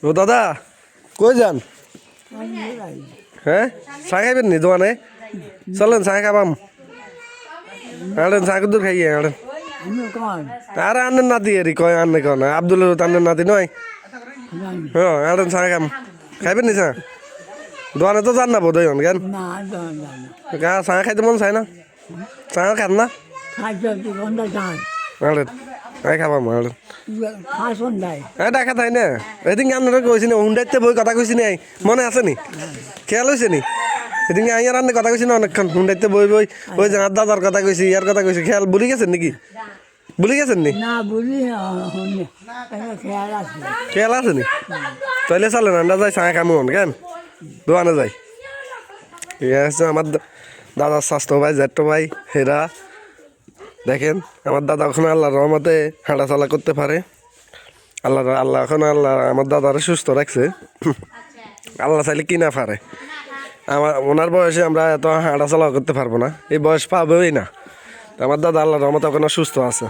ও দাদা কই যান? হ্যাঁ চা খাইবেন নি দোকানে? চলেন চা খাবাম। আনেন চা কত দূর খাইয়ে আনেন। আর আনেন নাতি এরি কয় আনে কন আব্দুল আনেন নাতি নয়। হ্যাঁ আনেন চা খাম। খাইবেন নি চা? দোকানে তো যান না বোধ হয় কেন? চা খাইতে মন চাই না? চা খান না? আনেন আই খাবাম আনেন। দেখা তাই না এদিন আপনারা কইছি না হুন্ডাইতে বই কথা কইছি নাই মনে আছে নি? খেয়াল হয়েছে নি? এদিন আইয়ার আন্নে কথা কইছি না অনেকক্ষণ হুন্ডাইতে বই বই ওই যে দাদার কথা কইছি ইয়ার কথা কইছি খেয়াল ভুলি গেছেন নাকি? ভুলি গেছেন নি? খেয়াল আছে নি? তাইলে চলেন আমরা যাই চা খামু কেন দোকানে যাই। ঠিক আছে আমার দাদার স্বাস্থ্য ভাই জ্যাঠো ভাই হেরা দেখেন আমার দাদা ওখানে আল্লাহর রহমতে হাঁটাচলা করতে পারে। আল্লাহ এখন আমার দাদারে সুস্থ রাখছে। আল্লাহ চাইলে কি না পারে। ওনার বয়সে আমরা এত হাঁটাচলা করতে পারবো না, এই বয়স পাবোই না। আমার দাদা আল্লাহর রহমতে ওখানে সুস্থ আছে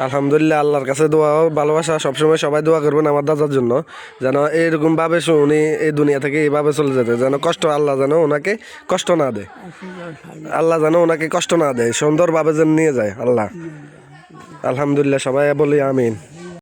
আলহামদুলিল্লাহ। আল্লাহর কাছে দোয়া ভালোবাসা সবসময় সবাই দোয়া করবেন আমার দাদার জন্য, যেন এইরকম ভাবে উনি এই দুনিয়া থেকে এইভাবে চলে যেতে, যেন কষ্ট আল্লাহ যেন ওনাকে কষ্ট না দেয়। আল্লাহ যেন ওনাকে কষ্ট না দেয়, সুন্দরভাবে যেন নিয়ে যায় আল্লাহ। আলহামদুলিল্লাহ সবাই বলি আমিন।